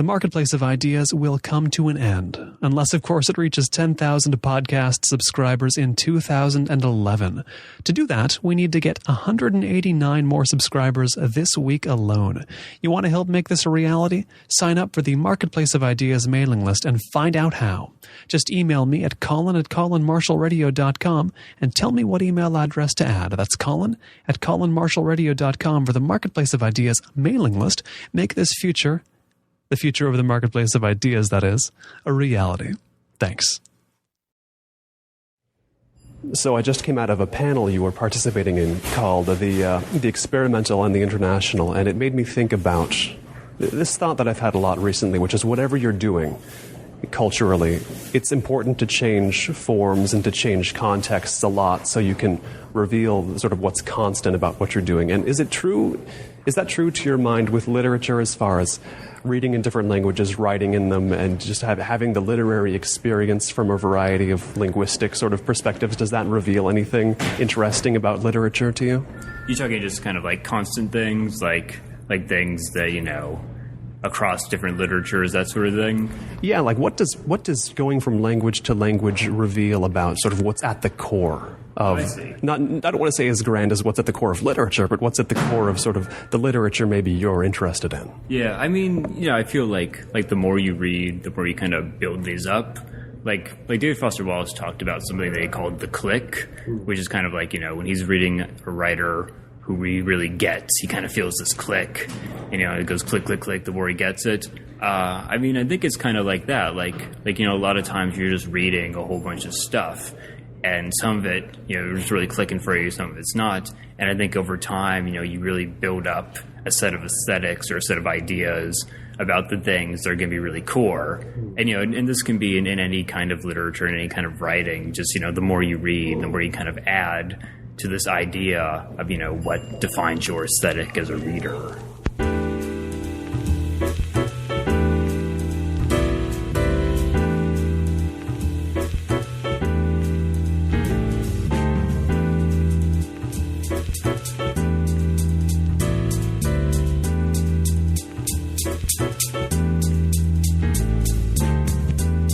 the marketplace of ideas will come to an end, unless, of course, it reaches 10,000 podcast subscribers in 2011. To do that, we need to get 189 more subscribers this week alone. You want to help make this a reality? Sign up for the Marketplace of Ideas mailing list and find out how. Just email me at colin@colinmarshallradio.com and tell me what email address to add. That's colin@colinmarshallradio.com for the Marketplace of Ideas mailing list. Make this future, the future of the Marketplace of Ideas, that is, a reality. Thanks. So I just came out of a panel you were participating in called the Experimental and the International, and it made me think about this thought that I've had a lot recently, which is whatever you're doing culturally, it's important to change forms and to change contexts a lot so you can reveal sort of what's constant about what you're doing. And is that true to your mind with literature as far as reading in different languages, writing in them, and just having the literary experience from a variety of linguistic sort of perspectives? Does that reveal anything interesting about literature to you? You're talking just kind of like constant things, like things that, across different literatures, that sort of thing? Yeah, like what does going from language to language reveal about sort of what's at the core of, I don't want to say as grand as what's at the core of literature, but what's at the core of sort of the literature maybe you're interested in? Yeah, I mean, I feel like the more you read, the more you kind of build these up. Like David Foster Wallace talked about something they called the click, which is kind of like, when he's reading a writer who he really gets, he kind of feels this click, it goes click, click, click, the more he gets it. I mean, I think it's kind of like that. Like, a lot of times you're just reading a whole bunch of stuff, and some of it, it's really clicking for you, some of it's not. And I think over time, you really build up a set of aesthetics or a set of ideas about the things that are going to be really core. And, and this can be in any kind of literature, in any kind of writing. Just, the more you read, the more you kind of add to this idea of, what defines your aesthetic as a reader.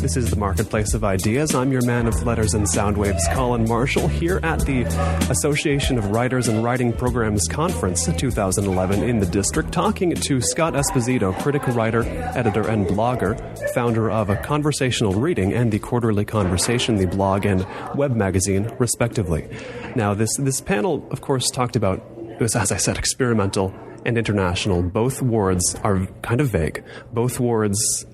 This is the Marketplace of Ideas. I'm your man of letters and sound waves, Colin Marshall, here at the Association of Writers and Writing Programs Conference 2011 in the district, talking to Scott Esposito, critic, writer, editor, and blogger, founder of Conversational Reading and the Quarterly Conversation, the blog and web magazine, respectively. Now, this panel, of course, talked about, it was, as I said, experimental and international. Both words are kind of vague. Both words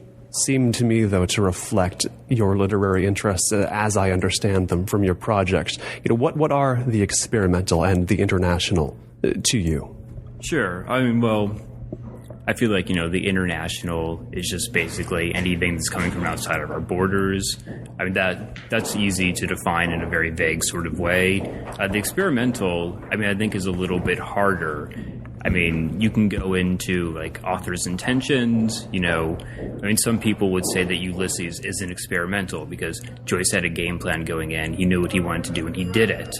seem to me, though, to reflect your literary interests as I understand them from your project. What are the experimental and the international to you? Sure. I mean, well, I feel like, the international is just basically anything that's coming from outside of our borders. I mean, that's easy to define in a very vague sort of way. The experimental, I think, is a little bit harder. I mean, you can go into, author's intentions, some people would say that Ulysses isn't experimental because Joyce had a game plan going in. He knew what he wanted to do, and he did it.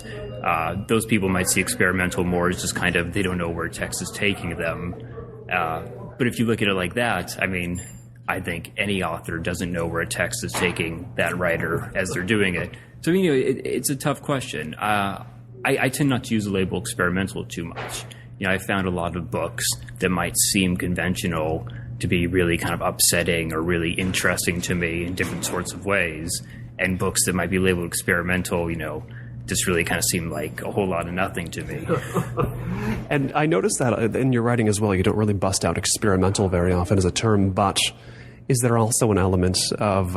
Those people might see experimental more as just kind of, they don't know where text is taking them. But if you look at it like that, I think any author doesn't know where a text is taking that writer as they're doing it. So, it's a tough question. I tend not to use the label experimental too much. I found a lot of books that might seem conventional to be really kind of upsetting or really interesting to me in different sorts of ways. And books that might be labeled experimental, just really kind of seem like a whole lot of nothing to me. And I noticed that in your writing as well, you don't really bust out experimental very often as a term, but is there also an element of,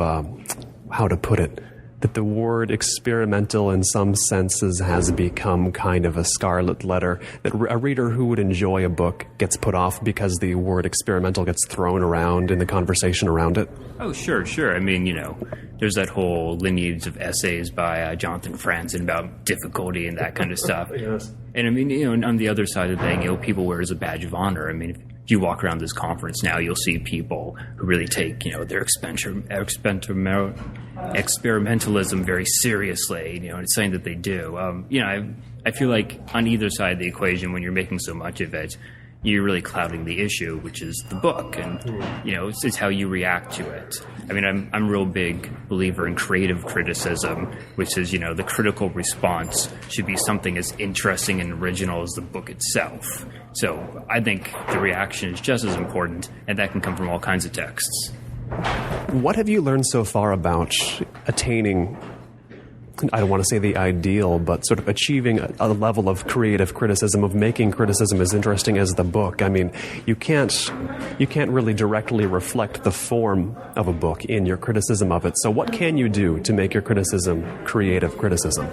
how to put it, that the word experimental in some senses has become kind of a scarlet letter, that a reader who would enjoy a book gets put off because the word experimental gets thrown around in the conversation around it? Oh, sure. There's that whole lineage of essays by Jonathan Franzen about difficulty and that kind of stuff. Yes. And on the other side of the thing, people wear it as a badge of honor. If you walk around this conference now, you'll see people who really take, their experimentalism very seriously, and it's something that they do. I feel like on either side of the equation, when you're making so much of it, you're really clouding the issue, which is the book, and it's how you react to it. I mean, I'm a real big believer in creative criticism, which is the critical response should be something as interesting and original as the book itself. So I think the reaction is just as important, and that can come from all kinds of texts. What have you learned so far about attaining, I don't want to say the ideal, but sort of achieving a level of creative criticism, of making criticism as interesting as the book? I mean, you can't really directly reflect the form of a book in your criticism of it. So what can you do to make your criticism creative criticism?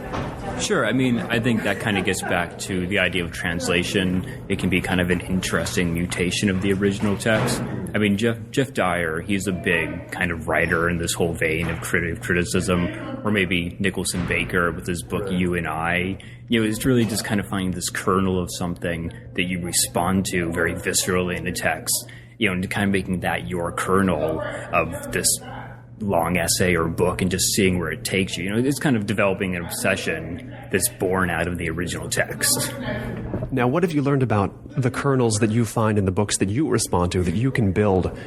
Sure. I mean, I think that kind of gets back to the idea of translation. It can be kind of an interesting mutation of the original text. I mean, Jeff Dyer, he's a big kind of writer in this whole vein of creative criticism, or maybe Nicholson Baker with his book You and I. It's really just kind of finding this kernel of something that you respond to very viscerally in the text, and kind of making that your kernel of this long essay or book and just seeing where it takes you. It's kind of developing an obsession that's born out of the original text. Now, what have you learned about the kernels that you find in the books that you respond to that you can build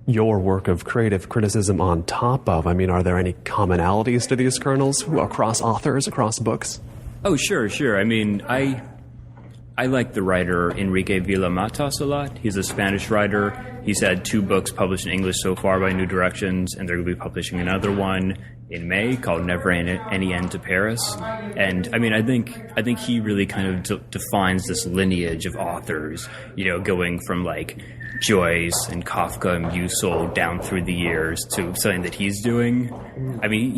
your work of creative criticism on top of? I mean, are there any commonalities to these kernels across authors, across books? Oh, sure. I mean, I like the writer Enrique Villa-Matas a lot. He's a Spanish writer. He's had 2 books published in English so far by New Directions, and they're going to be publishing another one in May called Never Any End to Paris. And I mean, I think he really kind of defines this lineage of authors, going from like Joyce and Kafka and Musil down through the years to something that he's doing. I mean,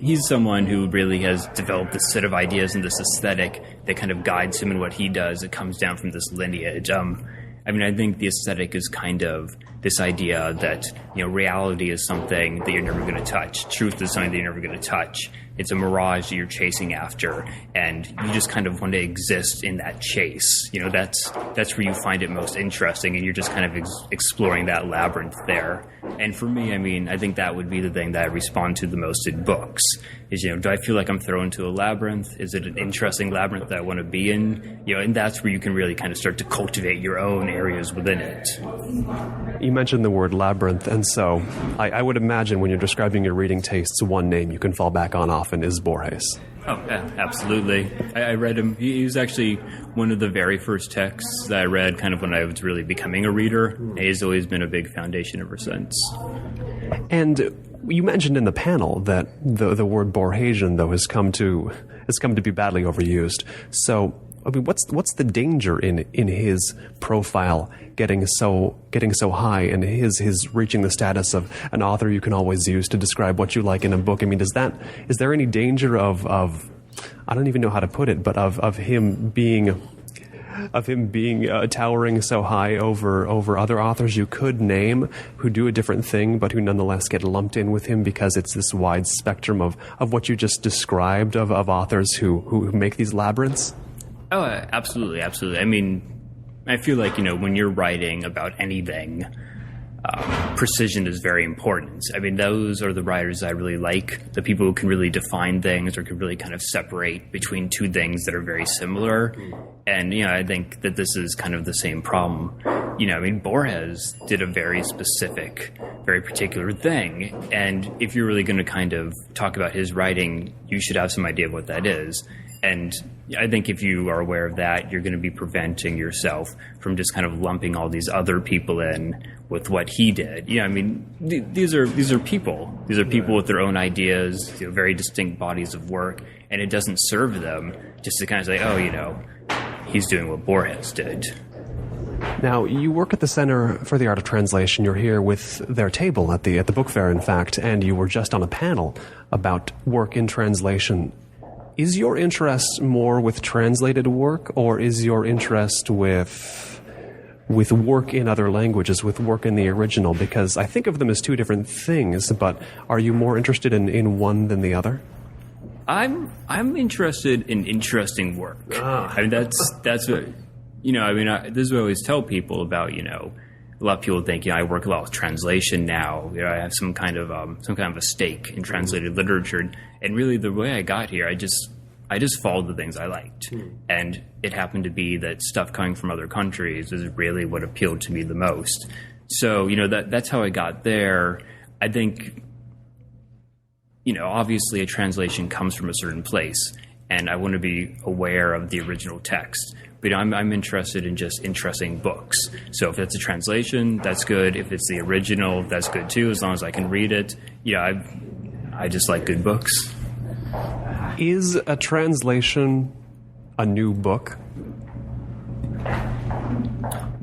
he's someone who really has developed this set of ideas and this aesthetic that kind of guides him in what he does. It comes down from this lineage. I mean, I think the aesthetic is kind of this idea that, reality is something that you're never going to touch. Truth is something that you're never going to touch. It's a mirage that you're chasing after, and you just kind of want to exist in that chase. That's where you find it most interesting, and you're just kind of exploring that labyrinth there. And for me, I mean, I think that would be the thing that I respond to the most in books is, do I feel like I'm thrown into a labyrinth? Is it an interesting labyrinth that I want to be in? And that's where you can really kind of start to cultivate your own areas within it. You mentioned the word labyrinth, and so I would imagine when you're describing your reading tastes, one name you can fall back on often is Borges. Oh, yeah, absolutely. I read him. He was actually one of the very first texts that I read kind of when I was really becoming a reader. And he's always been a big foundation ever since. And you mentioned in the panel that the word Borgesian, though, has come to be badly overused. So, I mean, what's the danger in his profile getting so high and his reaching the status of an author you can always use to describe what you like in a book? I mean, is there any danger of I don't even know how to put it, but of him being towering so high over other authors you could name who do a different thing, but who nonetheless get lumped in with him because it's this wide spectrum of what you just described of authors who make these labyrinths? Oh, absolutely. I mean, I feel like, when you're writing about anything, precision is very important. I mean, those are the writers I really like, the people who can really define things or can really kind of separate between 2 things that are very similar. And, I think that this is kind of the same problem. I mean, Borges did a very specific, very particular thing. And if you're really going to kind of talk about his writing, you should have some idea of what that is. And I think if you are aware of that, you're going to be preventing yourself from just kind of lumping all these other people in with what he did. I mean, these are people. These are people with their own ideas, very distinct bodies of work, and it doesn't serve them just to kind of say, oh, he's doing what Borges did. Now, you work at the Center for the Art of Translation. You're here with their table at the book fair, in fact, and you were just on a panel about work in translation. Is your interest more with translated work, or is your interest with work in other languages, with work in the original? Because I think of them as 2 different things, but are you more interested in one than the other? I'm interested in interesting work. I mean, that's what, this is what I always tell people about, a lot of people think, I work a lot with translation now. I have some kind of a stake in translated literature. And really the way I got here, I just followed the things I liked. And it happened to be that stuff coming from other countries is really what appealed to me the most. So, that's how I got there. I think, obviously a translation comes from a certain place, and I want to be aware of the original text. But I'm interested in just interesting books. So if it's a translation, that's good. If it's the original, that's good too, as long as I can read it. I just like good books. Is a translation a new book?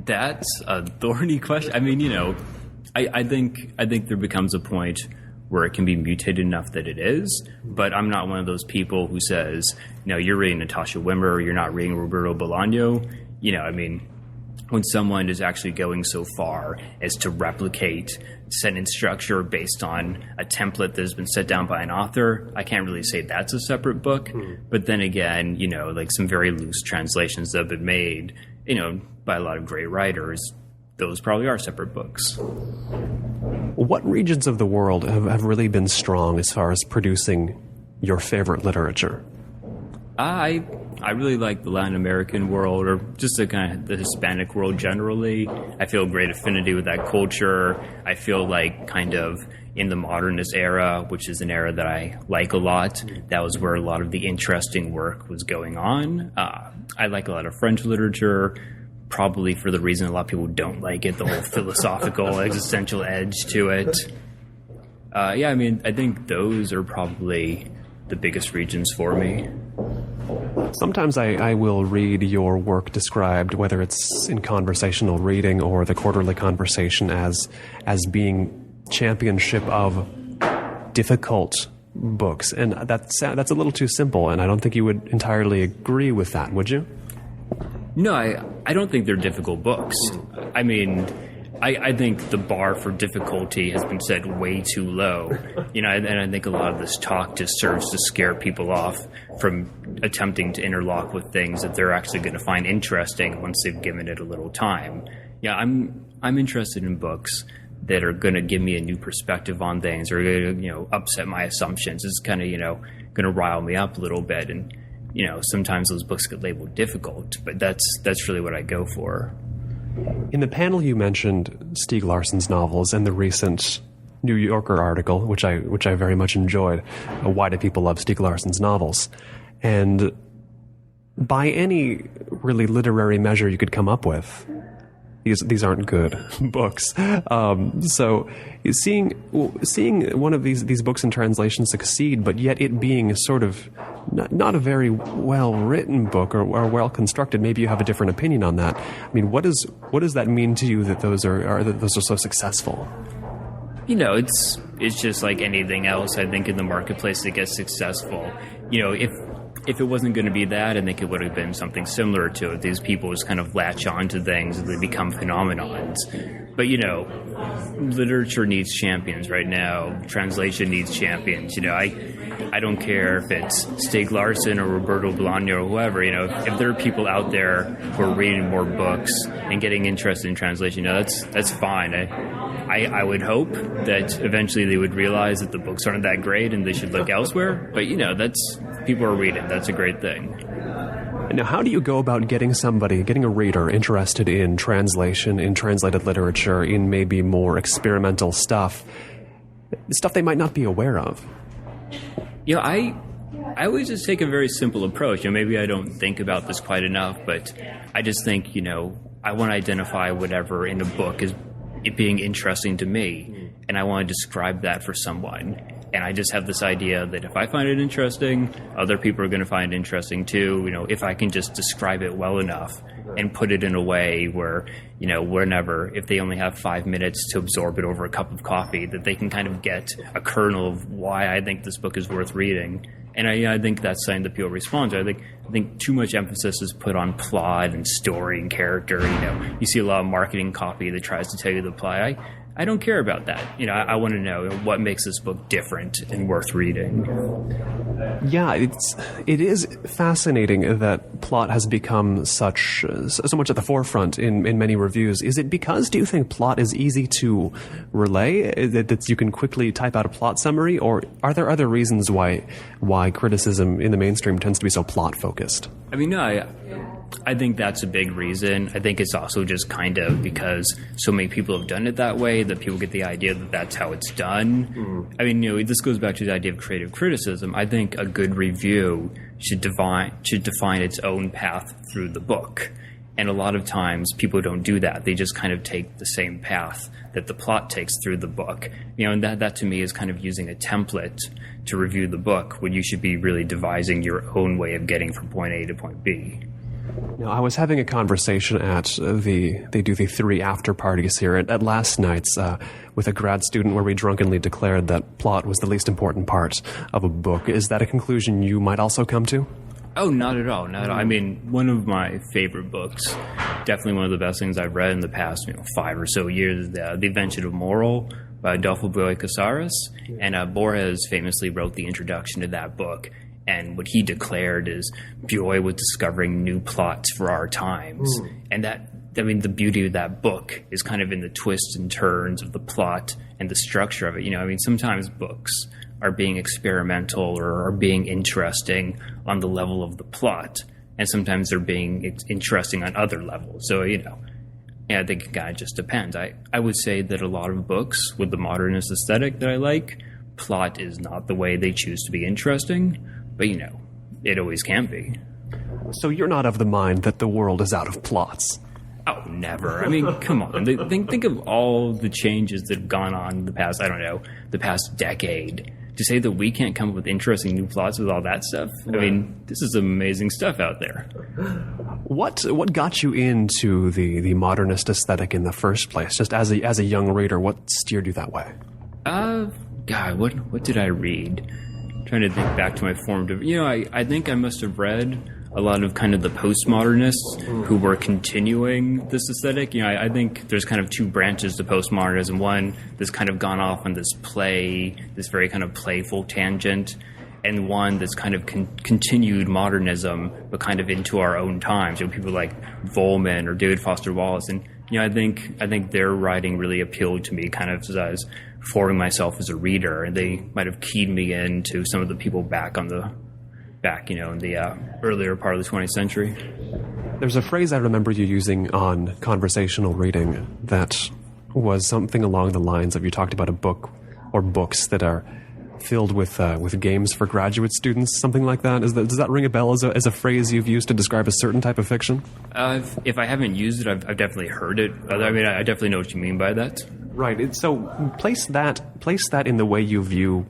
That's a thorny question. I mean, I think there becomes a point where it can be mutated enough that it is, but I'm not one of those people who says, you're reading Natasha Wimmer, or you're not reading Roberto Bolaño. When someone is actually going so far as to replicate sentence structure based on a template that has been set down by an author, I can't really say that's a separate book. But then again, like some very loose translations that have been made, by a lot of great writers, those probably are separate books. What regions of the world have really been strong as far as producing your favorite literature? I really like the Latin American world, or just the kind of the Hispanic world generally. I feel great affinity with that culture. I feel like kind of in the modernist era, which is an era that I like a lot, that was where a lot of the interesting work was going on. I like a lot of French literature, probably for the reason a lot of people don't like it, the whole philosophical, existential edge to it. I think those are probably the biggest regions for me. Sometimes I will read your work described, whether it's in Conversational Reading or the Quarterly Conversation, as being championship of difficult books. And that's a little too simple, and I don't think you would entirely agree with that, would you? No, I don't think they're difficult books. I mean, I think the bar for difficulty has been set way too low, and I think a lot of this talk just serves to scare people off from attempting to interlock with things that they're actually going to find interesting once they've given it a little time. Yeah, I'm interested in books that are going to give me a new perspective on things, or upset my assumptions. It's kind of going to rile me up a little bit, and sometimes those books get labeled difficult, but that's really what I go for. In the panel, you mentioned Stieg Larsen's novels and the recent New Yorker article, which I very much enjoyed. Why do people love Stieg Larsen's novels? And by any really literary measure you could come up with, these aren't good books. So seeing one of these books in translation succeed, but yet it being sort of not a very well written book or well constructed, maybe you have a different opinion on that. I mean, what does that mean to you that those are so successful? It's just like anything else. I think in the marketplace that gets successful, if it wasn't going to be that, I think it would have been something similar to it. These people just kind of latch on to things and they become phenomenons. But, literature needs champions right now. Translation needs champions. I don't care if it's Stieg Larsen or Roberto Bolaño or whoever. If there are people out there who are reading more books and getting interested in translation, that's fine. I would hope that eventually they would realize that the books aren't that great and they should look elsewhere. But, that's people are reading. That's a great thing. Now, how do you go about getting a reader interested in translation, in translated literature, in maybe more experimental stuff they might not be aware of? I always just take a very simple approach. Maybe I don't think about this quite enough, but I just think, I want to identify whatever in a book as it being interesting to me, and I want to describe that for someone. And I just have this idea that if I find it interesting, other people are going to find it interesting too. If I can just describe it well enough and put it in a way where, if they only have 5 minutes to absorb it over a cup of coffee, that they can kind of get a kernel of why I think this book is worth reading. And I think that's something that people respond to. I think too much emphasis is put on plot and story and character. You see a lot of marketing copy that tries to tell you the plot. I don't care about that. I want to know what makes this book different and worth reading. Yeah, it is fascinating that plot has become so much at the forefront in many reviews. Is it because, do you think, plot is easy to relay, that you can quickly type out a plot summary, or are there other reasons why criticism in the mainstream tends to be so plot focused? I mean, no, I think that's a big reason. I think it's also just kind of because so many people have done it that way that people get the idea that that's how it's done. I mean, this goes back to the idea of creative criticism. I think a good review should define its own path through the book. And a lot of times people don't do that. They just kind of take the same path that the plot takes through the book. And that to me is kind of using a template to review the book when you should be really devising your own way of getting from point A to point B. Now, I was having a conversation they do the 3 after parties here at last night's with a grad student where we drunkenly declared that plot was the least important part of a book. Is that a conclusion you might also come to? Oh, not at all. Not at all. I mean, one of my favorite books, definitely one of the best things I've read in the past 5 or so years, is The Invention of Moral by Adolfo Bioy Casares. And Borges famously wrote the introduction to that book. And what he declared is Bioy was discovering new plots for our times. And the beauty of that book is kind of in the twists and turns of the plot and the structure of it. Sometimes books are being experimental or are being interesting on the level of the plot, and sometimes they're being interesting on other levels. So, I think it kind of just depends. I would say that a lot of books with the modernist aesthetic that I like, plot is not the way they choose to be interesting, but, it always can be. So you're not of the mind that the world is out of plots? Oh, never. I mean, come on. Think of all the changes that have gone on in the past, the past decade. To say that we can't come up with interesting new plots with all that stuff, I mean, this is amazing stuff out there. What got you into the modernist aesthetic in the first place? Just as a young reader, what steered you that way? God, what did I read? I'm trying to think back to my formative. I think I must have read a lot of kind of the postmodernists who were continuing this aesthetic. I think there's kind of 2 branches to postmodernism. One that's kind of gone off on this very kind of playful tangent, and one that's kind of continued modernism, but kind of into our own times. People like Volman or David Foster Wallace, and I think their writing really appealed to me, kind of as I was forming myself as a reader, and they might have keyed me into some of the people back in the earlier part of the 20th century. There's a phrase I remember you using on Conversational Reading that was something along the lines of, you talked about a book or books that are filled with games for graduate students, something like that. Does that ring a bell as a phrase you've used to describe a certain type of fiction? If I haven't used it, I've definitely heard it. I mean, I definitely know what you mean by that. Right. So place that in the way you view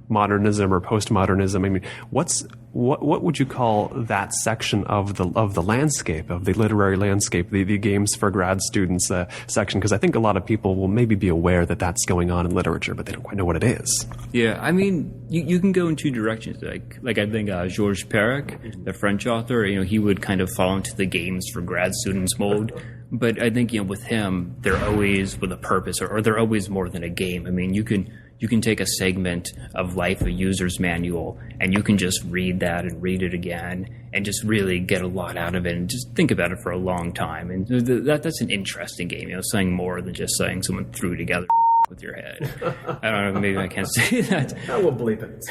modernism or postmodernism. I mean, what would you call that section of the landscape, of the literary landscape, the games for grad students section? Because I think a lot of people will maybe be aware that that's going on in literature, but they don't quite know what it is. Yeah, I mean, you can go in 2 directions. Like I think Georges Perec, the French author, he would kind of fall into the games for grad students mold. But I think, with him, they're always with a purpose, or they're always more than a game. I mean, you can take a segment of Life, a User's Manual, and you can just read that and read it again and just really get a lot out of it and just think about it for a long time. And that's an interesting game, something more than just saying someone threw together with your head. I don't know, maybe I can't say that. I will bleep it.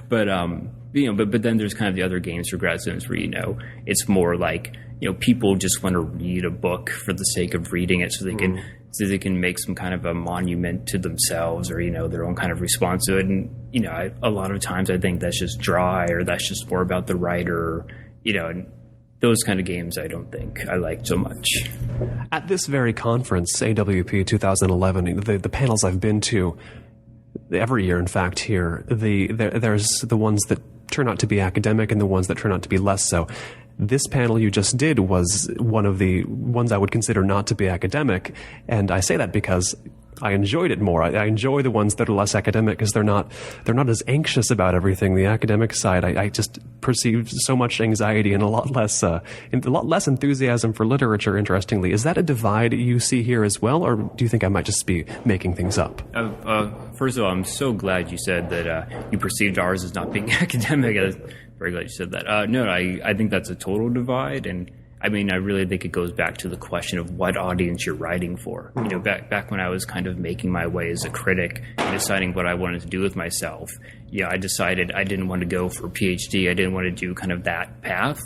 But then there's kind of the other games for grad students where, it's more like, people just want to read a book for the sake of reading it so they can make some kind of a monument to themselves, or, their own kind of response to it. And, a lot of times I think that's just dry, or that's just more about the writer, and those kind of games I don't think I like so much. At this very conference, AWP 2011, the panels I've been to every year, in fact, here, there's the ones that turn out to be academic and the ones that turn out to be less so. This panel you just did was one of the ones I would consider not to be academic, and I say that because I enjoyed it more. I enjoy the ones that are less academic because they're not as anxious about everything. The academic side, I just perceived so much anxiety and a lot less enthusiasm for literature. Interestingly, is that a divide you see here as well, or do you think I might just be making things up? First of all, I'm so glad you said that you perceived ours as not being academic. I'm very glad you said that. No, I think that's a total divide, and I mean, I really think it goes back to the question of what audience you're writing for. You know, back when I was kind of making my way as a critic and deciding what I wanted to do with myself, I decided I didn't want to go for a PhD. I didn't want to do kind of that path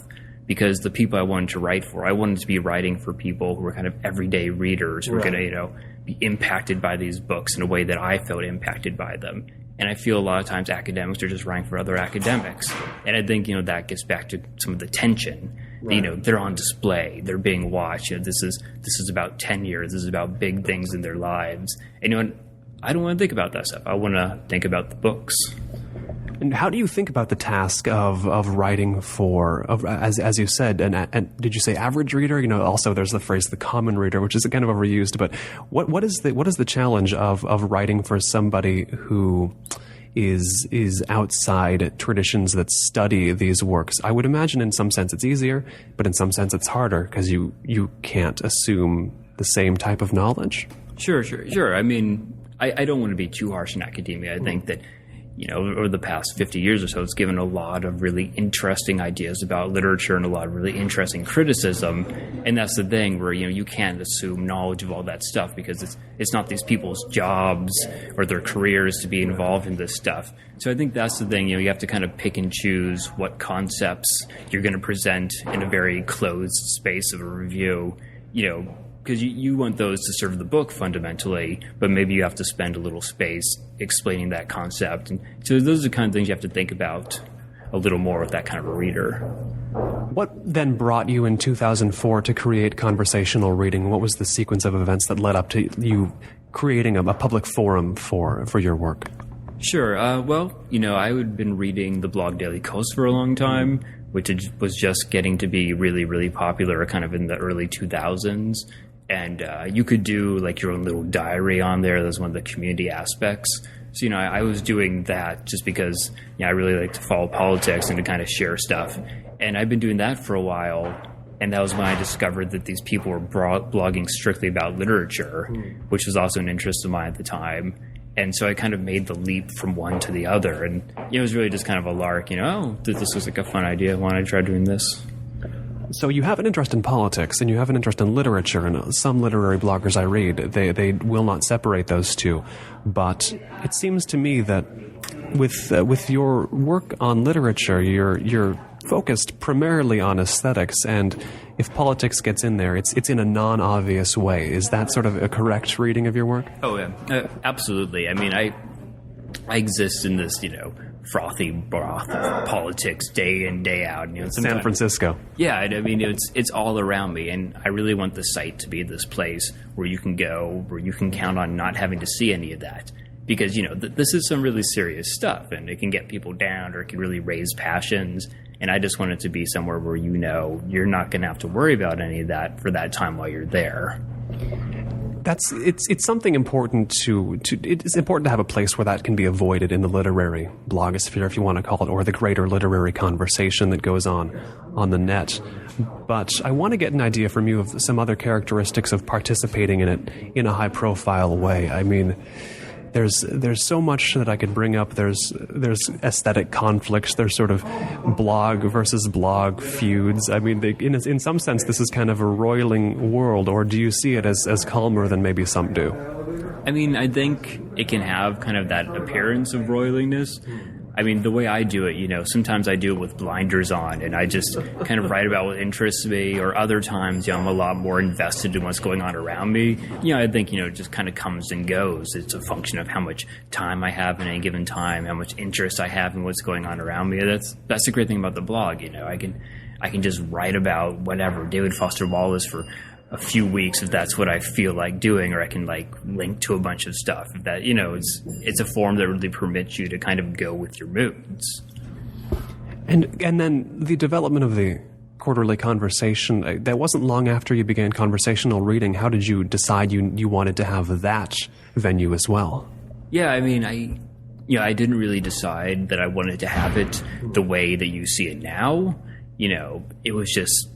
because the people I wanted to write for, I wanted to be writing for people who were kind of everyday readers who were going to, be impacted by these books in a way that I felt impacted by them. And I feel a lot of times academics are just writing for other academics. And I think, that gets back to some of the tension. Right. They're on display. They're being watched. This is about tenure. This is about big things in their lives. And I don't want to think about that stuff. I want to think about the books. And how do you think about the task of writing for, as you said, and did you say average reader? Also there's the phrase the common reader, which is kind of overused. But what is the challenge of writing for somebody who is outside traditions that study these works? I would imagine in some sense it's easier, but in some sense it's harder because you can't assume the same type of knowledge. Sure. I mean, I don't want to be too harsh in academia. I think that, over the past 50 years or so, it's given a lot of really interesting ideas about literature and a lot of really interesting criticism. And that's the thing where, you can't assume knowledge of all that stuff because it's not these people's jobs or their careers to be involved in this stuff. So I think that's the thing, you have to kind of pick and choose what concepts you're going to present in a very closed space of a review, because you want those to serve the book fundamentally, but maybe you have to spend a little space explaining that concept. And so those are the kind of things you have to think about a little more with that kind of a reader. What then brought you in 2004 to create Conversational Reading? What was the sequence of events that led up to you creating a public forum for your work? Sure. I had been reading the blog Daily Kos for a long time, which was just getting to be really, really popular kind of in the early 2000s. And you could do like your own little diary on there. That was one of the community aspects. So, I was doing that just because, I really like to follow politics and to kind of share stuff. And I've been doing that for a while. And that was when I discovered that these people were blogging strictly about literature, which was also an interest of mine at the time. And so I kind of made the leap from one to the other. And it was really just kind of a lark, this was like a fun idea. Why don't I try doing this? So you have an interest in politics and you have an interest in literature, and some literary bloggers I read, they will not separate those two. But it seems to me that with your work on literature, you're focused primarily on aesthetics, and if politics gets in there, it's in a non-obvious way. Is that sort of a correct reading of your work? Oh, yeah, absolutely. I mean, I exist in this, frothy broth of politics day in, day out. San Francisco. Yeah, I mean, it's all around me, and I really want the site to be this place where you can go, where you can count on not having to see any of that. Because, this is some really serious stuff, and it can get people down, or it can really raise passions, and I just want it to be somewhere where you're not going to have to worry about any of that for that time while you're there. It's something important it's important to have a place where that can be avoided in the literary blogosphere, if you want to call it, or the greater literary conversation that goes on the net. But I want to get an idea from you of some other characteristics of participating in it in a high profile way. I mean, there's so much that I could bring up. There's aesthetic conflicts. There's sort of blog versus blog feuds. I mean, in some sense, this is kind of a roiling world. Or do you see it as calmer than maybe some do? I mean, I think it can have kind of that appearance of roilingness. I mean, the way I do it, sometimes I do it with blinders on and I just kind of write about what interests me, or other times, I'm a lot more invested in what's going on around me. I think, it just kind of comes and goes. It's a function of how much time I have in any given time, how much interest I have in what's going on around me. That's the great thing about the blog, I can just write about whatever, David Foster Wallace for a few weeks if that's what I feel like doing, or I can link to a bunch of stuff. If that, it's a form that really permits you to kind of go with your moods. And then the development of the quarterly conversation, that wasn't long after you began conversational reading. How did you decide you wanted to have that venue as well? Yeah, I mean, I didn't really decide that I wanted to have it the way that you see it now. It was just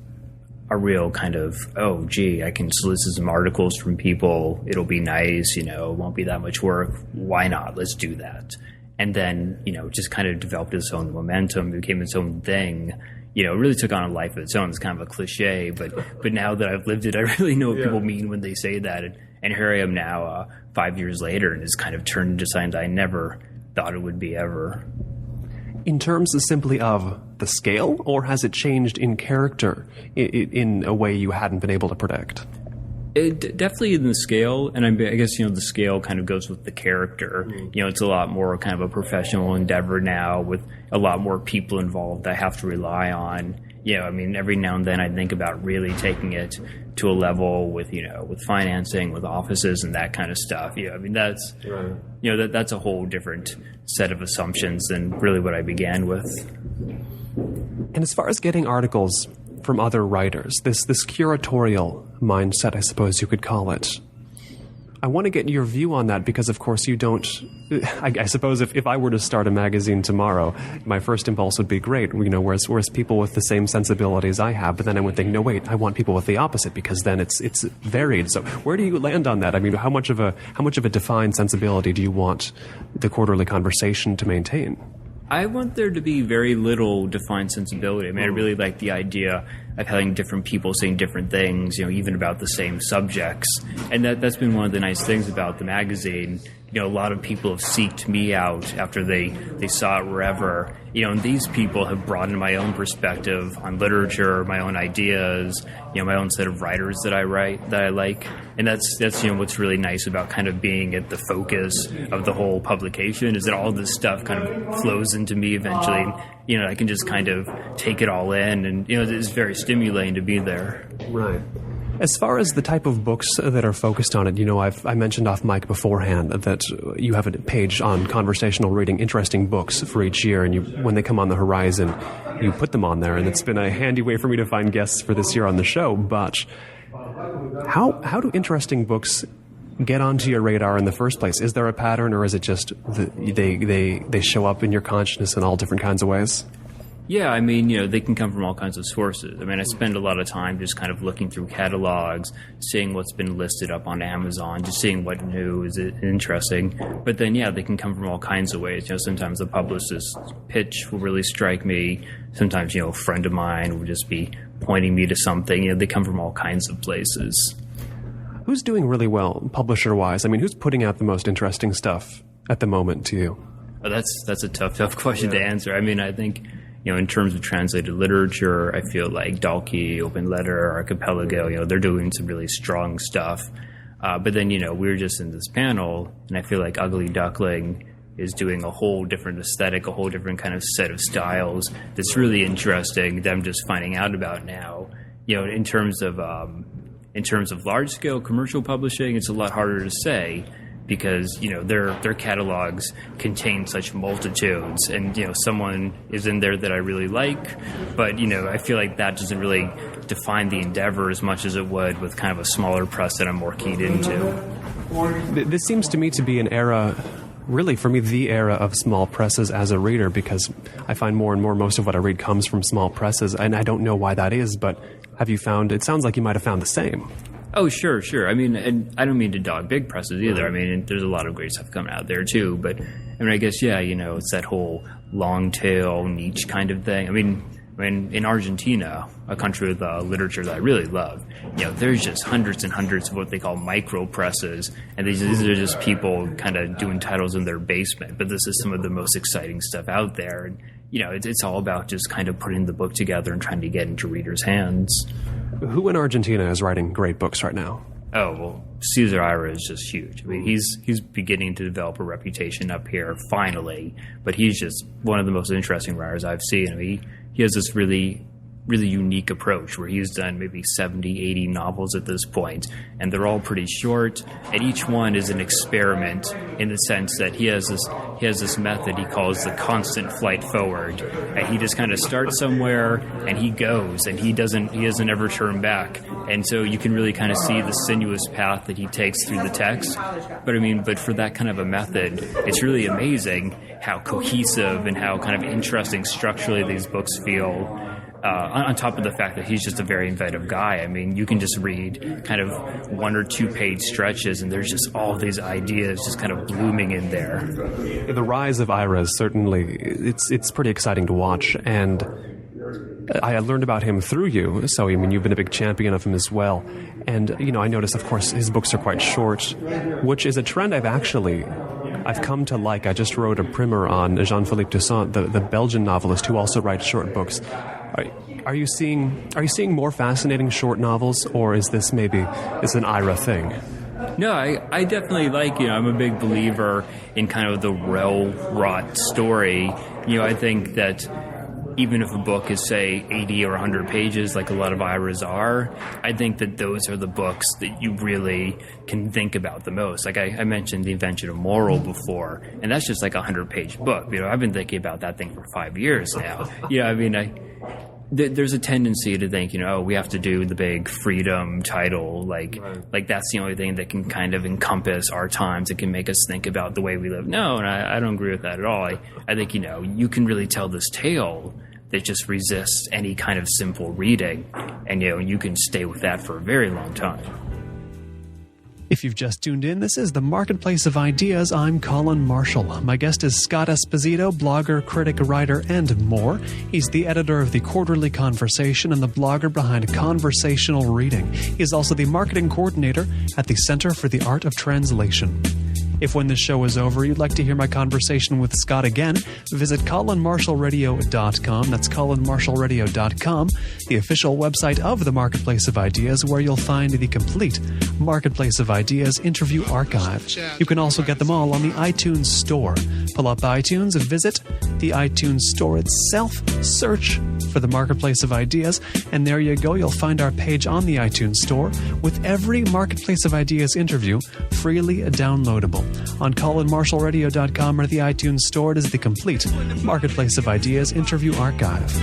a real kind of, oh, gee, I can solicit some articles from people. It'll be nice, it won't be that much work. Why not? Let's do that. And then, just kind of developed its own momentum. It became its own thing. It really took on a life of its own. It's kind of a cliche, but now that I've lived it, I really know what people mean when they say that. And here I am now, 5 years later, and it's kind of turned into something that I never thought it would be ever. In terms of simply of the scale, or has it changed in character in a way you hadn't been able to predict? It definitely in the scale, and I guess, the scale kind of goes with the character. It's a lot more kind of a professional endeavor now with a lot more people involved that I have to rely on. Every now and then I think about really taking it to a level with, with financing, with offices and that kind of stuff. That's, right. That's a whole different set of assumptions than really what I began with. And as far as getting articles from other writers, this curatorial mindset, I suppose you could call it, I want to get your view on that because, of course, you don't... I suppose if I were to start a magazine tomorrow, my first impulse would be great, whereas people with the same sensibilities I have, but then I would think, no, wait, I want people with the opposite because then it's varied. So where do you land on that? How much of a defined sensibility do you want the quarterly conversation to maintain? I want there to be very little defined sensibility. I really like the idea of having different people saying different things, even about the same subjects. And that's been one of the nice things about the magazine. A lot of people have seeked me out after they saw it wherever. And these people have broadened my own perspective on literature, my own ideas, my own set of writers that I like. And that's what's really nice about kind of being at the focus of the whole publication is that all this stuff kind of flows into me eventually. And, I can just kind of take it all in, and it's very stimulating to be there. Right. As far as the type of books that are focused on it, I mentioned off mic beforehand that you have a page on conversational reading, interesting books for each year, and when they come on the horizon, you put them on there, and it's been a handy way for me to find guests for this year on the show. But how do interesting books get onto your radar in the first place? Is there a pattern, or is it just they show up in your consciousness in all different kinds of ways? Yeah, they can come from all kinds of sources. I spend a lot of time just kind of looking through catalogs, seeing what's been listed up on Amazon, just seeing what new is interesting. But then, they can come from all kinds of ways. Sometimes the publicist's pitch will really strike me. Sometimes, a friend of mine will just be pointing me to something. They come from all kinds of places. Who's doing really well, publisher-wise? Who's putting out the most interesting stuff at the moment to you? Oh, that's a tough question to answer. I think... in terms of translated literature, I feel like Dalkey, Open Letter, Archipelago, they're doing some really strong stuff. But then, we're just in this panel, and I feel like Ugly Duckling is doing a whole different aesthetic, a whole different kind of set of styles that's really interesting that I'm just finding out about now. In terms of large-scale commercial publishing, it's a lot harder to say, because their catalogs contain such multitudes, and someone is in there that I really like, but I feel like that doesn't really define the endeavor as much as it would with kind of a smaller press that I'm more keyed into. This seems to me to be an era, really for me, the era of small presses as a reader, because I find more and more most of what I read comes from small presses, and I don't know why that is, but have you found, it sounds like you might have found the same. Oh, sure. And I don't mean to dog big presses either. There's a lot of great stuff coming out there too. But I guess, it's that whole long tail niche kind of thing. In Argentina, a country with literature that I really love, there's just hundreds and hundreds of what they call micro presses, and these are just people kind of doing titles in their basement. But this is some of the most exciting stuff out there, and it's all about just kind of putting the book together and trying to get into readers' hands. Who in Argentina is writing great books right now? Oh, well, Cesar Ira is just huge. He's beginning to develop a reputation up here, finally, but he's just one of the most interesting writers I've seen. He has this really really unique approach where he's done maybe 70, 80 novels at this point, and they're all pretty short, and each one is an experiment in the sense that he has this method he calls the constant flight forward, and he just kind of starts somewhere and he goes, and he doesn't ever turn back, and so you can really kind of see the sinuous path that he takes through the text. But for that kind of a method, it's really amazing how cohesive and how kind of interesting structurally these books feel. On top of the fact that he's just a very inventive guy. I mean, you can just read kind of 1 or 2 page stretches, and there's just all these ideas just kind of blooming in there. The rise of Ira is certainly, it's pretty exciting to watch, and I learned about him through you, so I mean, you've been a big champion of him as well. And, I noticed, of course, his books are quite short, which is a trend I've come to like. I just wrote a primer on Jean-Philippe Toussaint, the Belgian novelist who also writes short books. Are you seeing more fascinating short novels, or is this maybe an Ira thing? No, I definitely like, I'm a big believer in kind of the well-wrought story. I think that even if a book is, say, 80 or 100 pages, like a lot of Iras are, I think that those are the books that you really can think about the most. Like I mentioned The Invention of Moral before, and that's just like a 100-page book. I've been thinking about that thing for 5 years now. There's a tendency to think, we have to do the big freedom title, like that's the only thing that can kind of encompass our times. It can make us think about the way we live. No, and I don't agree with that at all. I think, you can really tell this tale that just resists any kind of simple reading, and, you can stay with that for a very long time. If you've just tuned in, this is the Marketplace of Ideas. I'm Colin Marshall. My guest is Scott Esposito, blogger, critic, writer, and more. He's the editor of the Quarterly Conversation and the blogger behind Conversational Reading. He is also the marketing coordinator at the Center for the Art of Translation. If when this show is over, you'd like to hear my conversation with Scott again, visit colinmarshallradio.com. That's colinmarshallradio.com, the official website of the Marketplace of Ideas, where you'll find the complete Marketplace of Ideas interview archive. You can also get them all on the iTunes Store. Pull up iTunes and visit the iTunes Store itself. Search for the Marketplace of Ideas, and there you go. You'll find our page on the iTunes Store with every Marketplace of Ideas interview freely downloadable. On colinmarshallradio.com or the iTunes Store, it is the complete Marketplace of Ideas interview archive.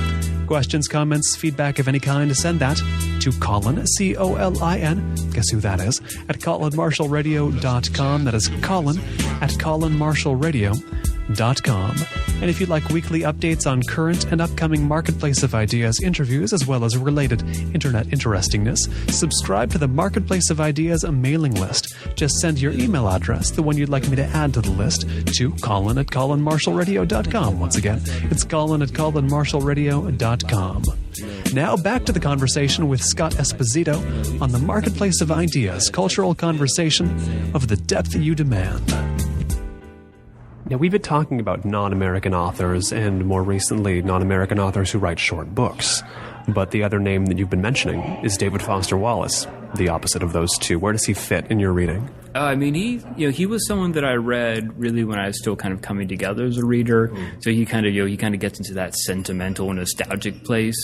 Questions, comments, feedback of any kind, send that to Colin, C-O-L-I-N, guess who that is, at colinmarshallradio.com. That is Colin at colinmarshallradio.com. And if you'd like weekly updates on current and upcoming Marketplace of Ideas interviews, as well as related internet interestingness, subscribe to the Marketplace of Ideas mailing list. Just send your email address, the one you'd like me to add to the list, to Colin at colinmarshallradio.com. Once again, it's Colin at colinmarshallradio.com. Now back to the conversation with Scott Esposito on the Marketplace of Ideas, cultural conversation of the depth you demand. Now, we've been talking about non-American authors and, more recently, non-American authors who write short books. But the other name that you've been mentioning is David Foster Wallace, the opposite of those two. Where does he fit in your reading? He was someone that I read really when I was still kind of coming together as a reader. So he kind of gets into that sentimental, nostalgic place.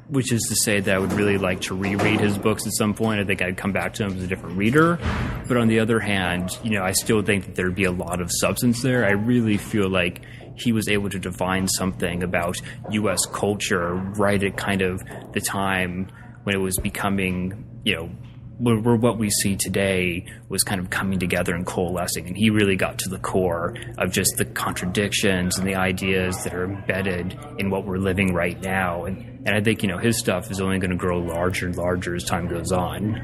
Which is to say that I would really like to reread his books at some point. I think I'd come back to him as a different reader. But on the other hand, I still think that there'd be a lot of substance there. I really feel like he was able to define something about U.S. culture right at kind of the time when it was becoming, where what we see today was kind of coming together and coalescing. And he really got to the core of just the contradictions and the ideas that are embedded in what we're living right now. And I think, his stuff is only going to grow larger and larger as time goes on.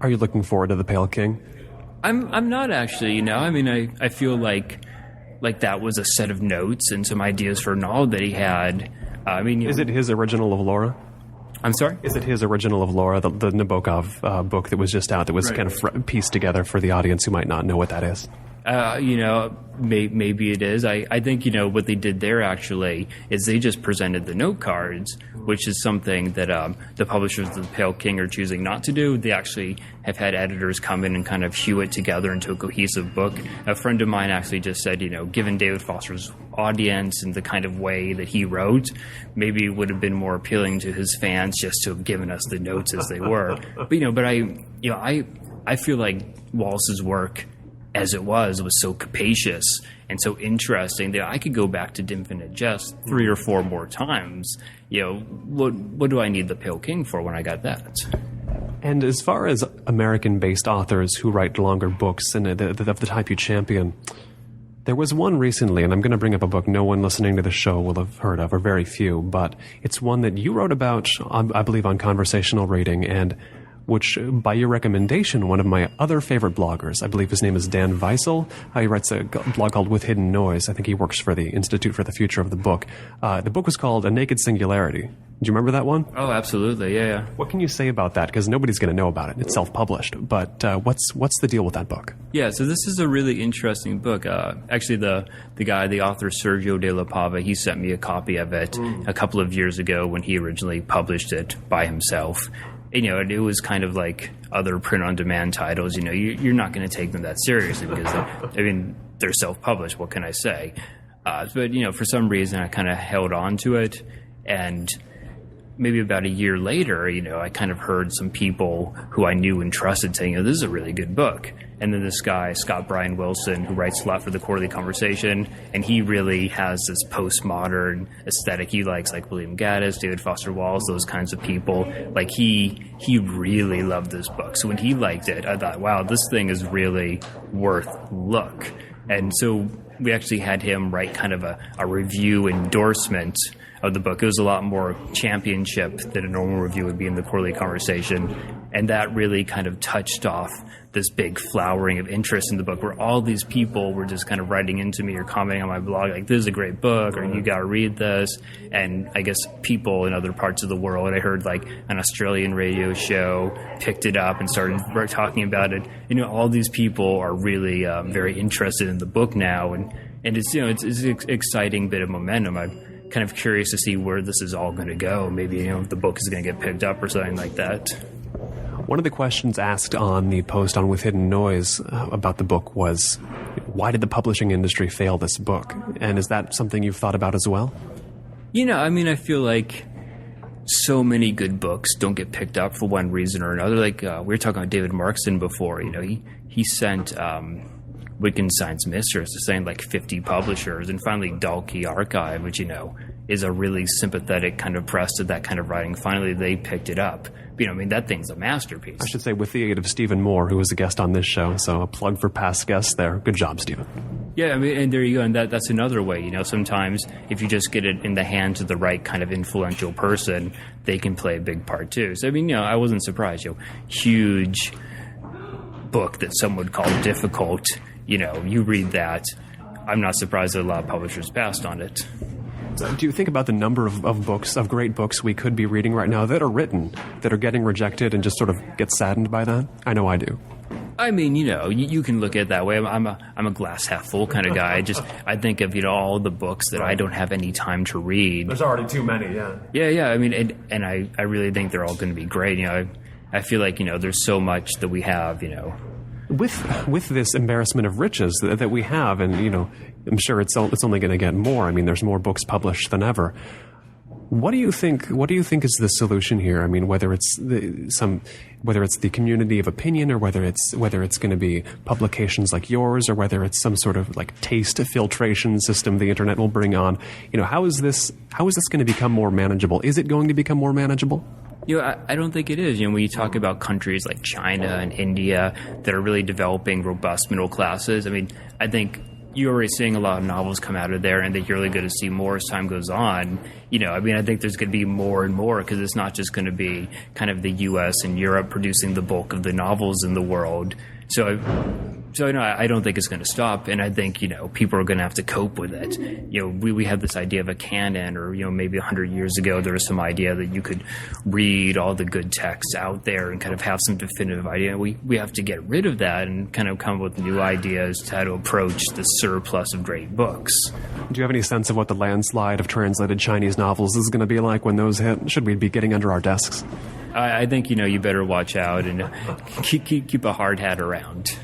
Are you looking forward to The Pale King? I'm not actually, I feel like that was a set of notes and some ideas for a novel that he had. Is it his original of Laura? I'm sorry? Is it his original of Laura, the Nabokov book that was just out, that was kind of pieced together for the audience who might not know what that is? Maybe it is. I think, what they did there actually is they just presented the note cards, which is something that the publishers of The Pale King are choosing not to do. They actually have had editors come in and kind of hew it together into a cohesive book. A friend of mine actually just said, given David Foster's audience and the kind of way that he wrote, maybe it would have been more appealing to his fans just to have given us the notes as they were. But I feel like Wallace's work as it was so capacious and so interesting that I could go back to Infinite Jest 3 or 4 more times. What do I need The Pale King for when I got that? And as far as American-based authors who write longer books and of the type you champion, there was one recently, and I'm going to bring up a book no one listening to the show will have heard of, or very few, but it's one that you wrote about, I believe, on Conversational Reading, and which, by your recommendation, one of my other favorite bloggers, I believe his name is Dan Weissel. He writes a blog called With Hidden Noise. I think he works for the Institute for the Future of the Book. The book was called A Naked Singularity. Do you remember that one? Oh, absolutely. Yeah. What can you say about that? Because nobody's going to know about it. It's self-published. But what's the deal with that book? Yeah, so this is a really interesting book. Actually, the author, Sergio de la Pava, he sent me a copy of it a couple of years ago when he originally published it by himself. It was kind of like other print-on-demand titles. You're not going to take them that seriously because, they're self-published. What can I say? But, for some reason, I kind of held on to it. And maybe about a year later, I kind of heard some people who I knew and trusted saying, this is a really good book. And then this guy, Scott Brian Wilson, who writes a lot for the Quarterly Conversation, and he really has this postmodern aesthetic. He likes like William Gaddis, David Foster Wallace, those kinds of people. Like he really loved this book. So when he liked it, I thought, wow, this thing is really worth look. And so we actually had him write kind of a review endorsement of the book. It was a lot more championship than a normal review would be in the Quarterly Conversation. And that really kind of touched off this big flowering of interest in the book where all these people were just kind of writing into me or commenting on my blog like, this is a great book, or you got to read this. And I guess people in other parts of the world, I heard like an Australian radio show picked it up and started talking about it. All these people are really very interested in the book now. And it's, it's an exciting bit of momentum. I'm kind of curious to see where this is all going to go. Maybe, the book is going to get picked up or something like that. One of the questions asked on the post on With Hidden Noise about the book was, why did the publishing industry fail this book? And is that something you've thought about as well? I feel like so many good books don't get picked up for one reason or another. Like we were talking about David Markson before. He sent Wittgenstein's Mistress to saying like 50 publishers, and finally Dalkey Archive, which is a really sympathetic kind of press to that kind of writing. Finally, they picked it up. That thing's a masterpiece. I should say with the aid of Stephen Moore, who was a guest on this show. So a plug for past guests there. Good job, Stephen. Yeah, and there you go. And that's another way. Sometimes if you just get it in the hands of the right kind of influential person, they can play a big part too. So, I wasn't surprised. Huge book that some would call difficult. You read that. I'm not surprised that a lot of publishers passed on it. Do you think about the number of books, of great books we could be reading right now that are written, that are getting rejected and just sort of get saddened by that? I know I do. You can look at it that way. I'm a glass half full kind of guy. I think of, all the books that I don't have any time to read. There's already too many, yeah. Yeah. And I really think they're all going to be great. I feel like, there's so much that we have, With this embarrassment of riches that we have, and I'm sure it's only going to get more. There's more books published than ever. What do you think is the solution here? Whether it's the community of opinion, or whether it's going to be publications like yours, or whether it's some sort of like taste filtration system the internet will bring on. How is this going to become more manageable? Is it going to become more manageable? I don't think it is. When you talk about countries like China and India that are really developing robust middle classes, I think you're already seeing a lot of novels come out of there, and that you're really going to see more as time goes on. I think there's going to be more and more, because it's not just going to be kind of the U.S. and Europe producing the bulk of the novels in the world. So So, I don't think it's going to stop, and I think, people are going to have to cope with it. We have this idea of a canon, or, maybe 100 years ago there was some idea that you could read all the good texts out there and kind of have some definitive idea. We have to get rid of that and kind of come up with new ideas to how to approach the surplus of great books. Do you have any sense of what the landslide of translated Chinese novels is going to be like when those hit? Should we be getting under our desks? I think, you better watch out and keep a hard hat around.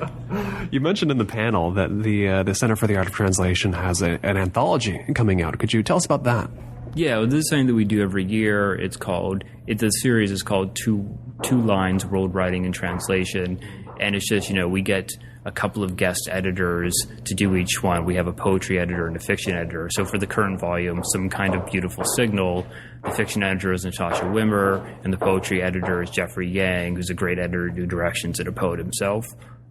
You mentioned in the panel that the Center for the Art of Translation has an anthology coming out. Could you tell us about that? Yeah, this is something that we do every year. The series is called Two Lines, World Writing and Translation. And it's just, we get a couple of guest editors to do each one. We have a poetry editor and a fiction editor. So for the current volume, Some Kind of Beautiful Signal, the fiction editor is Natasha Wimmer, and the poetry editor is Jeffrey Yang, who's a great editor, new directions, and a poet himself.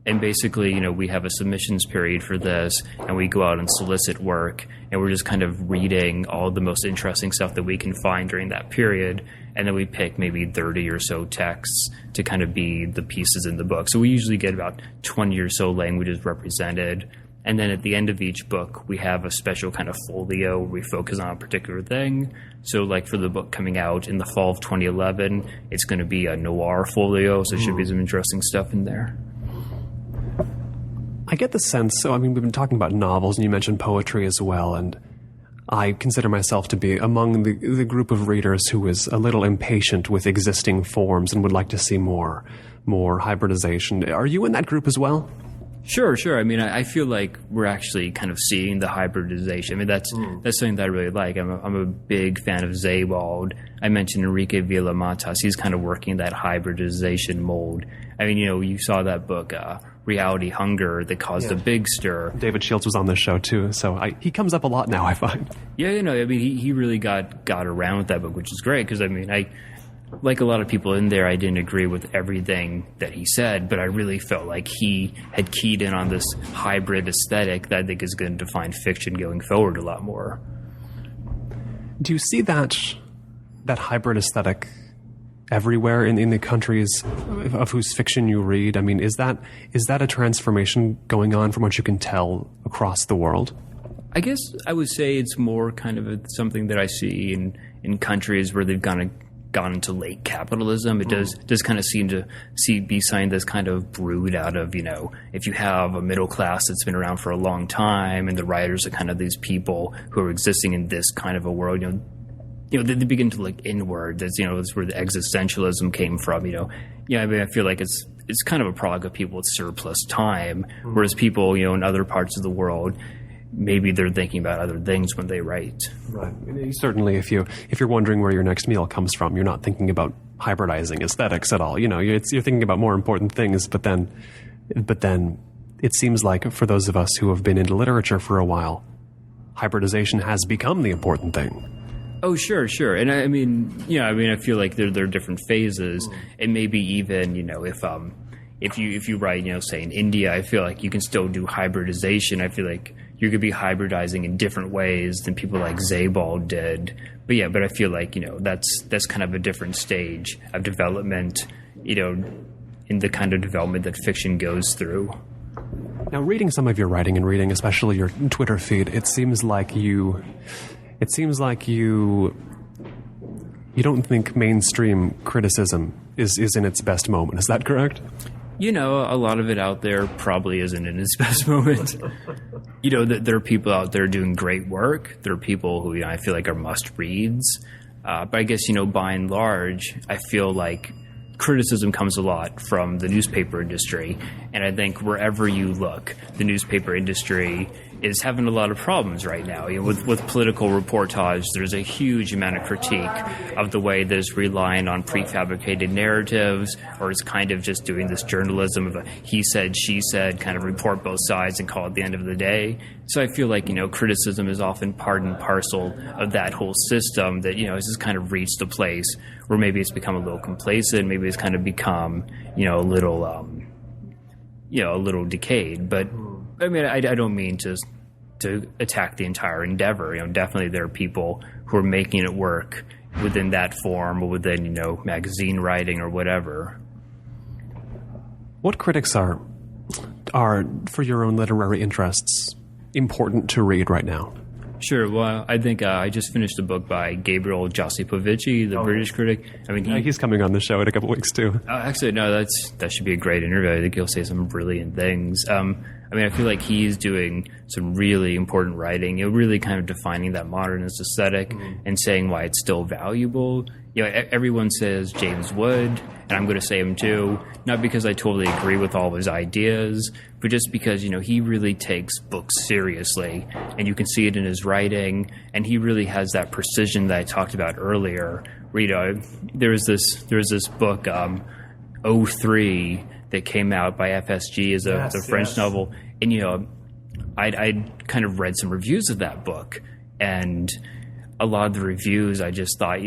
And basically, we have a submissions period for this, and we go out and solicit work, and we're just kind of reading all the most interesting stuff that we can find during that period, and then we pick maybe 30 or so texts to kind of be the pieces in the book. So we usually get about 20 or so languages represented, and then at the end of each book, we have a special kind of folio where we focus on a particular thing. So like for the book coming out in the fall of 2011, it's going to be a noir folio, so there should be some interesting stuff in there. I get the sense, we've been talking about novels, and you mentioned poetry as well, and I consider myself to be among the group of readers who is a little impatient with existing forms and would like to see more hybridization. Are you in that group as well? Sure. I feel like we're actually kind of seeing the hybridization. That's something that I really like. I'm a big fan of Sebald. I mentioned Enrique Villamatas. He's kind of working that hybridization mold. You saw that book, Reality Hunger, that caused a big stir. David Shields was on this show too, so he comes up a lot now, I find. Yeah, he really got around with that book, which is great, because I like a lot of people in there, I didn't agree with everything that he said, but I really felt like he had keyed in on this hybrid aesthetic that I think is going to define fiction going forward a lot more. Do you see that hybrid aesthetic everywhere in the countries of whose fiction you read? Is that a transformation going on from what you can tell across the world? I guess I would say it's more kind of something that I see in countries where they've gone into late capitalism. It does kind of seem to be something that's kind of brewed out of, if you have a middle class that's been around for a long time, and the writers are kind of these people who are existing in this kind of a world, they begin to look inward. That's where the existentialism came from. I feel like it's kind of a product of people with surplus time, whereas people, in other parts of the world, maybe they're thinking about other things when they write. Right. Certainly, if you're wondering where your next meal comes from, you're not thinking about hybridizing aesthetics at all. You're thinking about more important things. But then, it seems like for those of us who have been into literature for a while, hybridization has become the important thing. Oh, sure. And I feel like there are different phases, and maybe even, if you write, say in India, I feel like you can still do hybridization. I feel like you could be hybridizing in different ways than people like Sebald did. But I feel like, that's kind of a different stage of development, in the kind of development that fiction goes through. Now, reading some of your writing and reading especially your Twitter feed, it seems like you don't think mainstream criticism is in its best moment. Is that correct? A lot of it out there probably isn't in its best moment. There are people out there doing great work. There are people who, I feel like are must-reads. But I guess, by and large, I feel like criticism comes a lot from the newspaper industry. And I think wherever you look, the newspaper industry is having a lot of problems right now. With political reportage, there's a huge amount of critique of the way that it's relying on prefabricated narratives, or it's kind of just doing this journalism of a he said, she said, kind of report both sides and call it the end of the day. So I feel like, criticism is often part and parcel of that whole system that, has just kind of reached a place where maybe it's become a little complacent, maybe it's kind of become, a little decayed. But I don't mean to attack the entire endeavor. Definitely there are people who are making it work within that form or within, magazine writing or whatever. What critics are are, for your own literary interests, important to read right now? Sure. Well, I think I just finished a book by Gabriel Josipovici, the British critic. I mean, he's coming on the show in a couple weeks too. Actually, no, that should be a great interview. I think he'll say some brilliant things. I mean, I feel like he's doing some really important writing, really kind of defining that modernist aesthetic and saying why it's still valuable. Everyone says James Wood, and I'm going to say him too, not because I totally agree with all of his ideas, but just because, he really takes books seriously, and you can see it in his writing, and he really has that precision that I talked about earlier, where, there was this book, 03, that came out by FSG as a French novel, and, I'd kind of read some reviews of that book, and a lot of the reviews, I just thought,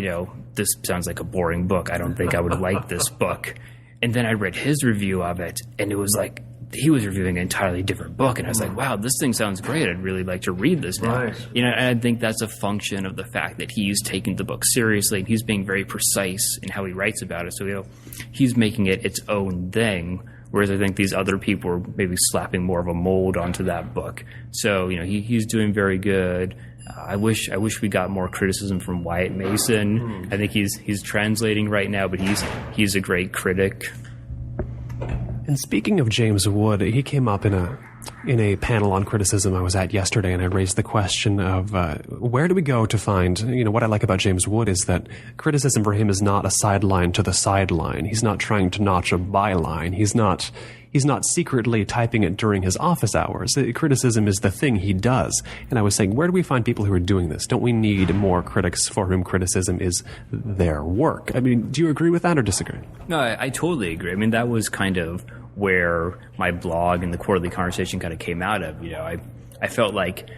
this sounds like a boring book. I don't think I would like this book. And then I read his review of it, and it was like he was reviewing an entirely different book. And I was like, wow, this thing sounds great. I'd really like to read this now. Right. And I think that's a function of the fact that he's taking the book seriously, and he's being very precise in how he writes about it. So, he's making it its own thing. Whereas I think these other people are maybe slapping more of a mold onto that book. So, he's doing very good. I wish we got more criticism from Wyatt Mason. I think he's translating right now, but he's a great critic. And speaking of James Wood, he came up in a panel on criticism I was at yesterday, and I raised the question of where do we go to find, what I like about James Wood is that criticism for him is not a sideline to the sideline. He's not trying to notch a byline. He's not secretly typing it during his office hours. Criticism is the thing he does. And I was saying, where do we find people who are doing this? Don't we need more critics for whom criticism is their work? I mean, do you agree with that or disagree? No, I totally agree. I mean, that was kind of where my blog and the quarterly conversation kind of came out of. I felt like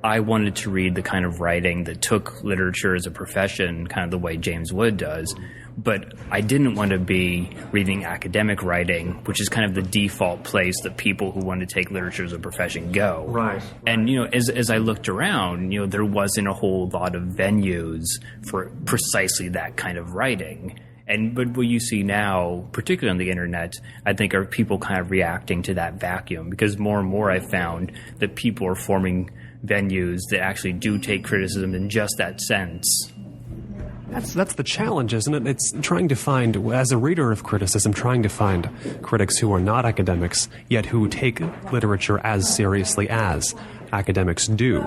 I wanted to read the kind of writing that took literature as a profession, kind of the way James Wood does. But I didn't want to be reading academic writing, which is kind of the default place that people who want to take literature as a profession go. Right. And, as I looked around, there wasn't a whole lot of venues for precisely that kind of writing. But what you see now, particularly on the internet, I think are people kind of reacting to that vacuum, because more and more I've found that people are forming venues that actually do take criticism in just that sense. That's the challenge, isn't it? It's trying to find, as a reader of criticism, trying to find critics who are not academics, yet who take literature as seriously as academics do,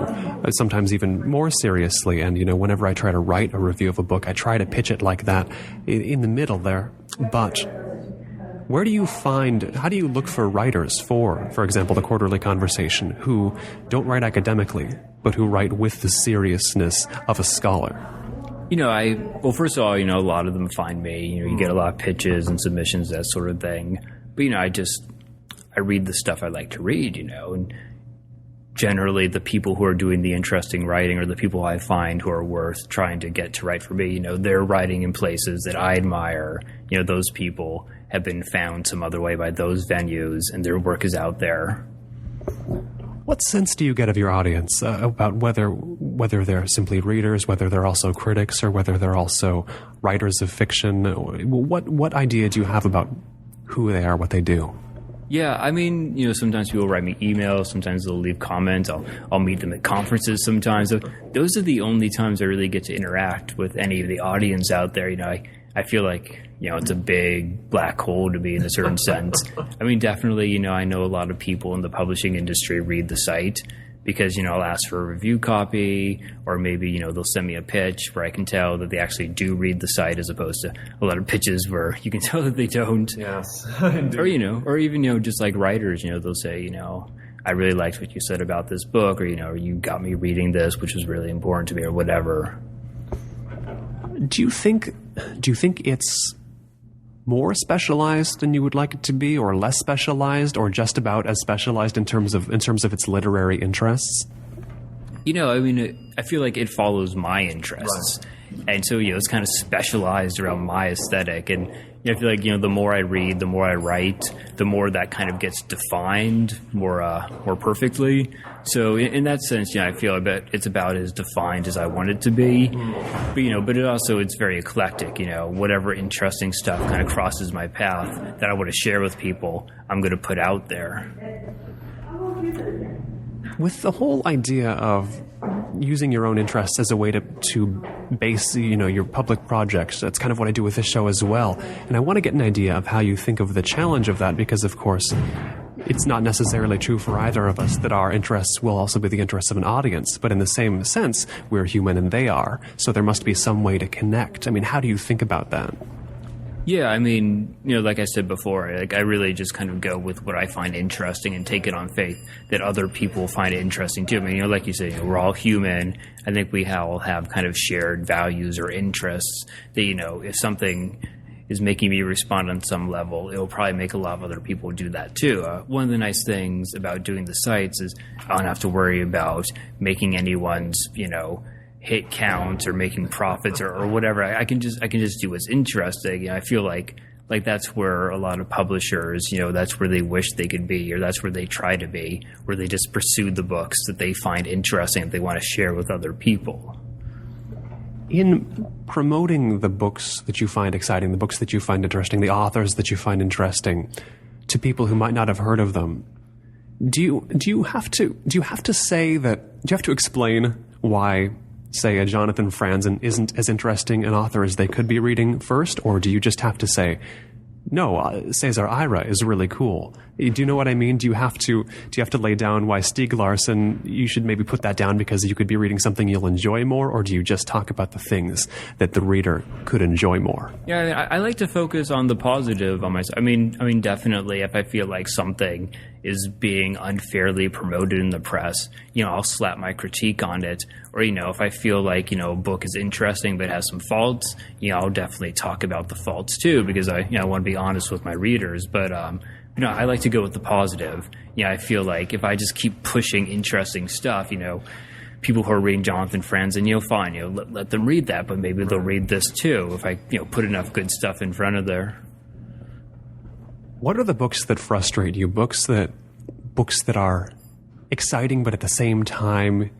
sometimes even more seriously. And, whenever I try to write a review of a book, I try to pitch it like that in the middle there. But how do you look for writers for example, the quarterly conversation, who don't write academically, but who write with the seriousness of a scholar? First of all, a lot of them find me. You get a lot of pitches and submissions, that sort of thing. But, I read the stuff I like to read, and generally the people who are doing the interesting writing are the people I find who are worth trying to get to write for me. They're writing in places that I admire. Those people have been found some other way by those venues, and their work is out there. What sense do you get of your audience about whether they're simply readers, whether they're also critics, or whether they're also writers of fiction? What idea do you have about who they are, what they do? Yeah, I mean, sometimes people write me emails, sometimes they'll leave comments, I'll meet them at conferences sometimes. So those are the only times I really get to interact with any of the audience out there. I feel like, it's a big black hole to me in a certain sense. I mean, definitely, I know a lot of people in the publishing industry read the site because, I'll ask for a review copy, or maybe, they'll send me a pitch where I can tell that they actually do read the site, as opposed to a lot of pitches where you can tell that they don't. Yes. Or even, just like writers, they'll say, I really liked what you said about this book, or, you got me reading this, which was really important to me, or whatever. Do you think it's more specialized than you would like it to be, or less specialized, or just about as specialized in terms of its literary interests? I feel like it follows my interests. Right. And so, it's kind of specialized around my aesthetic. And I feel like, the more I read, the more I write, the more that kind of gets defined more perfectly. So in that sense, I feel it's about as defined as I want it to be. But it's very eclectic. Whatever interesting stuff kind of crosses my path that I want to share with people, I'm going to put out there. With the whole idea of using your own interests as a way to base, your public projects, that's kind of what I do with this show as well. And I want to get an idea of how you think of the challenge of that, because, of course, it's not necessarily true for either of us that our interests will also be the interests of an audience. But in the same sense, we're human and they are. So there must be some way to connect. I mean, how do you think about that? Yeah, I mean, like I said before, I really just kind of go with what I find interesting and take it on faith that other people find it interesting too. I mean, like you said, we're all human. I think we all have kind of shared values or interests that, if something is making me respond on some level, it'll probably make a lot of other people do that too. One of the nice things about doing the sites is I don't have to worry about making anyone's, hit count or making profits or whatever. I can just do what's interesting. I feel like that's where a lot of publishers, that's where they wish they could be, or that's where they try to be, where they just pursue the books that they find interesting that they want to share with other people. In promoting the books that you find exciting, the books that you find interesting, the authors that you find interesting to people who might not have heard of them, do you have to explain why, say, a Jonathan Franzen isn't as interesting an author as they could be reading first, or do you just have to say, no, Cesar Ira is really cool? Do you know what I mean? Do you have to lay down why Stieg Larsson, you should maybe put that down because you could be reading something you'll enjoy more, or do you just talk about the things that the reader could enjoy more? Yeah, I like to focus on the positive on myself. I mean, definitely, if I feel like something is being unfairly promoted in the press, I'll slap my critique on it. Or, if I feel like, a book is interesting but has some faults, I'll definitely talk about the faults too, because I want to be honest with my readers. But, I like to go with the positive. I feel like if I just keep pushing interesting stuff, people who are reading Jonathan Franzen, fine, let them read that, but maybe they'll read this too if I, put enough good stuff in front of there. What are the books that frustrate you? Books that are exciting, but at the same time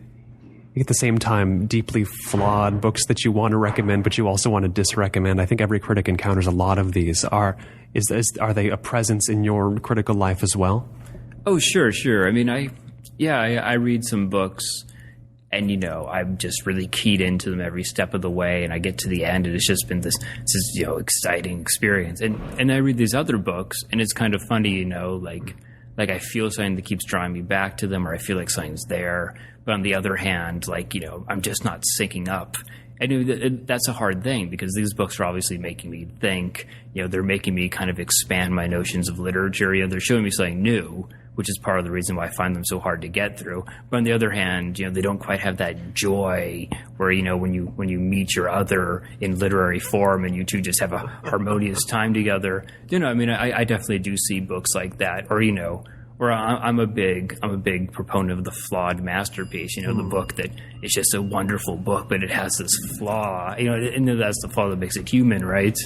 deeply flawed, books that you want to recommend, but you also want to disrecommend. I think every critic encounters a lot of these. Are they a presence in your critical life as well? Oh, sure. I mean, I read some books and, I'm just really keyed into them every step of the way, and I get to the end and it's just been this exciting experience. And I read these other books and it's kind of funny, like I feel something that keeps drawing me back to them, or I feel like something's there. But on the other hand, I'm just not syncing up. And that's a hard thing, because these books are obviously making me think. They're making me kind of expand my notions of literature. They're showing me something new, which is part of the reason why I find them so hard to get through. But on the other hand, they don't quite have that joy where, when you meet your other in literary form and you two just have a harmonious time together. I definitely do see books like that, or I'm a big proponent of the flawed masterpiece, the book that is just a wonderful book, but it has this flaw, and that's the flaw that makes it human, right?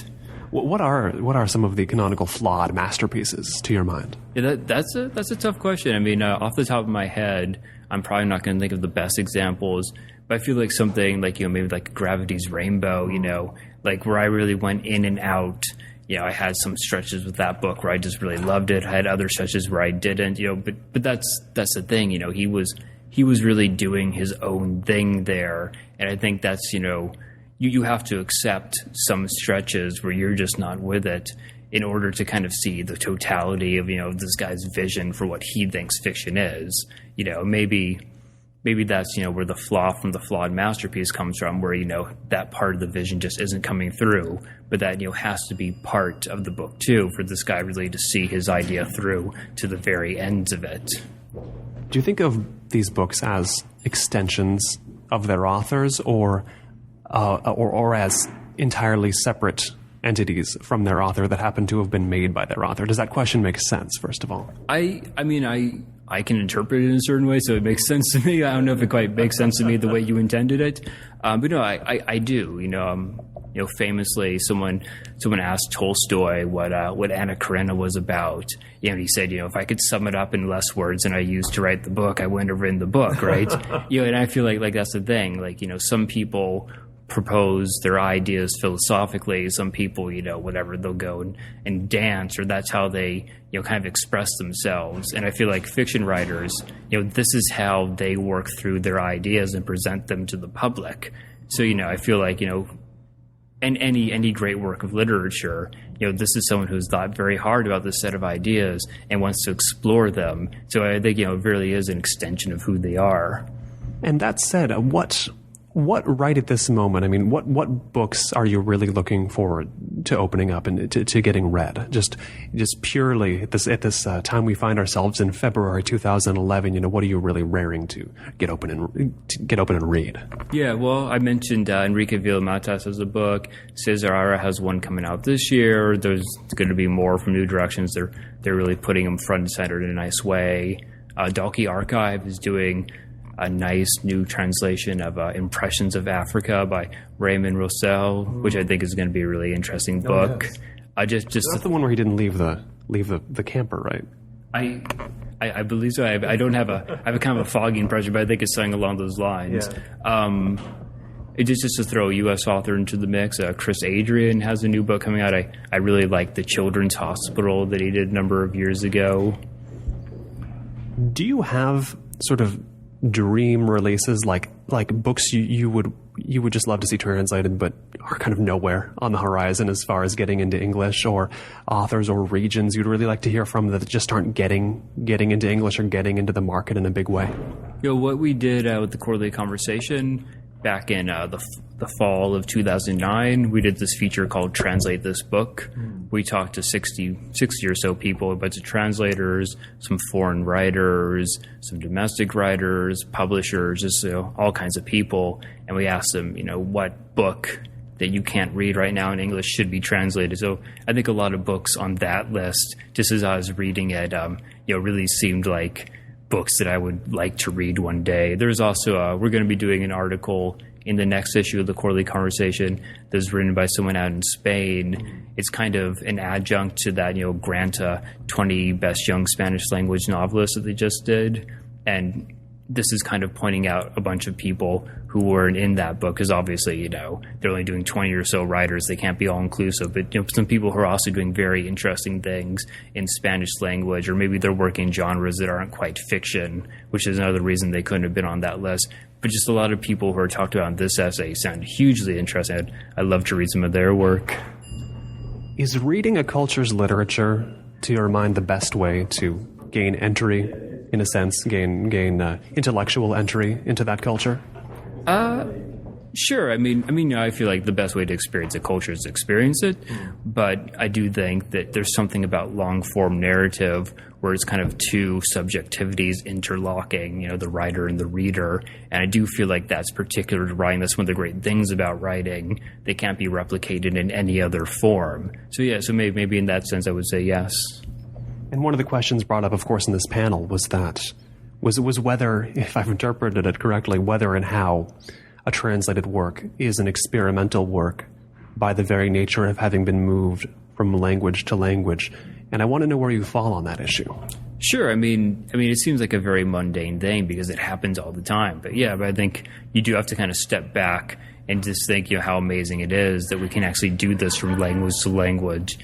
What are some of the canonical flawed masterpieces to your mind? Yeah, that's a tough question. I mean, off the top of my head, I'm probably not going to think of the best examples, but I feel like something like, maybe like Gravity's Rainbow, like where I really went in and out. I had some stretches with that book where I just really loved it. I had other stretches where I didn't, but that's the thing, he was really doing his own thing there. And I think that's, you have to accept some stretches where you're just not with it in order to kind of see the totality of, this guy's vision for what he thinks fiction is. Maybe that's, where the flaw from the flawed masterpiece comes from, where, that part of the vision just isn't coming through, but that, has to be part of the book too, for this guy really to see his idea through to the very ends of it. Do you think of these books as extensions of their authors, or as entirely separate entities from their author that happen to have been made by their author? Does that question make sense, first of all? I can interpret it in a certain way, so it makes sense to me. I don't know if it quite makes sense to me the way you intended it, but no, I do. Famously, someone asked Tolstoy what Anna Karenina was about. And he said, if I could sum it up in less words than I used to write the book, I wouldn't have written the book, right? And I feel like that's the thing. Like, some people propose their ideas philosophically. Some people, whatever, they'll go and dance, or that's how they, kind of express themselves. And I feel like fiction writers, this is how they work through their ideas and present them to the public. So, I feel like, in any great work of literature, this is someone who's thought very hard about this set of ideas and wants to explore them. So I think, it really is an extension of who they are. And that said, what right at this moment, I mean, what books are you really looking forward to opening up and to getting read? Just purely at this time we find ourselves in February 2011, what are you really raring to get open and read? Yeah, well, I mentioned Enrique Villamatas has a book. Cesar Ara has one coming out this year. There's going to be more from New Directions. They're really putting them front and center in a nice way. Dalkey Archive is doing a nice new translation of Impressions of Africa by Raymond Roussel, which I think is going to be a really interesting book. Yes. That's the one where he didn't leave the camper, right? I believe so. I don't have I have a kind of a foggy impression, but I think it's something along those lines. Yeah. Just to throw a U.S. author into the mix, Chris Adrian has a new book coming out. I really like The Children's Hospital that he did a number of years ago. Do you have sort of dream releases, like books you would just love to see translated but are kind of nowhere on the horizon as far as getting into English, or authors or regions you'd really like to hear from that just aren't getting into English or getting into the market in a big way? What we did with the Quarterly Conversation back in the fall of 2009, we did this feature called Translate This Book. We talked to 60 or so people, a bunch of translators, some foreign writers, some domestic writers, publishers, just all kinds of people. And we asked them, what book that you can't read right now in English should be translated. So I think a lot of books on that list, just as I was reading it, really seemed like books that I would like to read one day. There's also, we're going to be doing an article in the next issue of the Quarterly Conversation that's written by someone out in Spain. It's kind of an adjunct to that, Granta 20 Best Young Spanish Language Novelists that they just did. And this is kind of pointing out a bunch of people who weren't in that book, because obviously, they're only doing 20 or so writers. They can't be all inclusive, but some people who are also doing very interesting things in Spanish language, or maybe they're working genres that aren't quite fiction, which is another reason they couldn't have been on that list. But just a lot of people who are talked about in this essay sound hugely interesting. I'd love to read some of their work. Is reading a culture's literature, to your mind, the best way to gain entry, in a sense, gain intellectual entry into that culture? Sure. I mean, I feel like the best way to experience a culture is to experience it. But I do think that there's something about long form narrative where it's kind of two subjectivities interlocking, the writer and the reader. And I do feel like that's particular to writing. That's one of the great things about writing. They can't be replicated in any other form. So maybe in that sense, I would say yes. And one of the questions brought up, of course, in this panel was whether, if I've interpreted it correctly, whether and how a translated work is an experimental work by the very nature of having been moved from language to language. And I want to know where you fall on that issue. Sure. I mean, it seems like a very mundane thing because it happens all the time. But I think you do have to kind of step back and just think, how amazing it is that we can actually do this from language to language.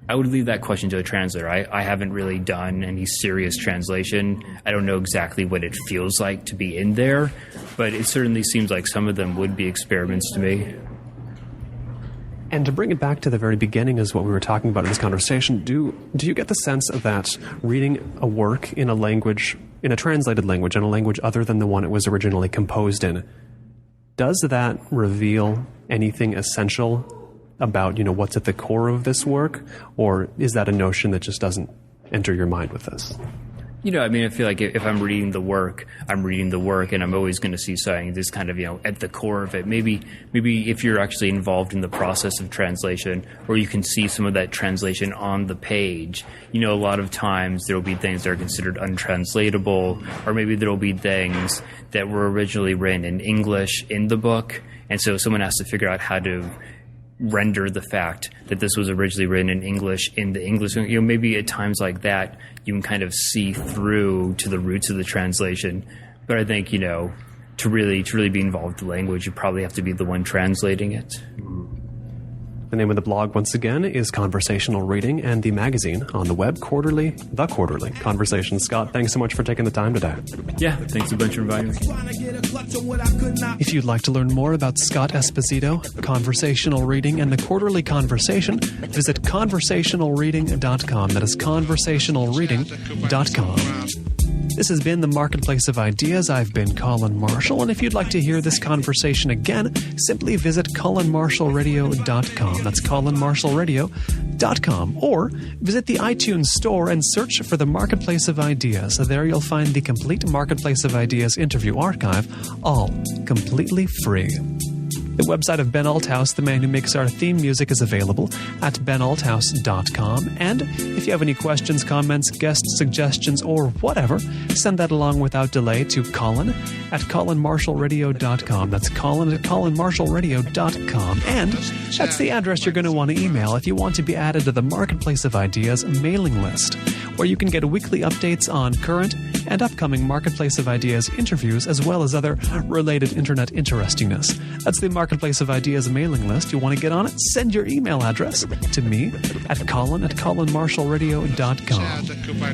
I would leave that question to a translator. I haven't really done any serious translation. I don't know exactly what it feels like to be in there, but it certainly seems like some of them would be experiments to me. And to bring it back to the very beginning is what we were talking about in this conversation, do you get the sense that reading a work in a language, in a translated language, in a language other than the one it was originally composed in, does that reveal anything essential about, you know, what's at the core of this work? Or is that a notion that just doesn't enter your mind with this? You know, I mean, I feel like if I'm reading the work, and I'm always going to see something that's kind of, you know, at the core of it. Maybe if you're actually involved in the process of translation, or you can see some of that translation on the page, you know, a lot of times there will be things that are considered untranslatable, or maybe there will be things that were originally written in English in the book, and so someone has to figure out how to render the fact that this was originally written in English in the English. You know, maybe at times like that, you can kind of see through to the roots of the translation. But I think, you know, to really be involved with the language, you probably have to be the one translating it. The name of the blog, once again, is Conversational Reading, and the magazine on the web, The Quarterly Conversation. Scott, thanks so much for taking the time today. Yeah, thanks a bunch for inviting me. If you'd like to learn more about Scott Esposito, Conversational Reading, and the Quarterly Conversation, visit conversationalreading.com. That is conversationalreading.com. This has been the Marketplace of Ideas. I've been Colin Marshall, and if you'd like to hear this conversation again, simply visit colinmarshallradio.com. That's colinmarshallradio.com. Or visit the iTunes store and search for the Marketplace of Ideas. There you'll find the complete Marketplace of Ideas interview archive, all completely free. The website of Ben Althouse, the man who makes our theme music, is available at benalthouse.com. And if you have any questions, comments, guest suggestions, or whatever, send that along without delay to Colin at colinmarshallradio.com. That's Colin at colinmarshallradio.com. And that's the address you're going to want to email if you want to be added to the Marketplace of Ideas mailing list, where you can get weekly updates on current and upcoming Marketplace of Ideas interviews, as well as other related internet interestingness. That's the Marketplace of Ideas mailing list. You want to get on it? Send your email address to me at Colin at colinmarshallradio.com.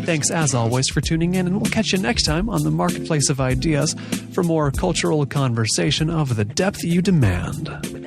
Thanks, as always, for tuning in, and we'll catch you next time on the Marketplace of Ideas for more cultural conversation of the depth you demand.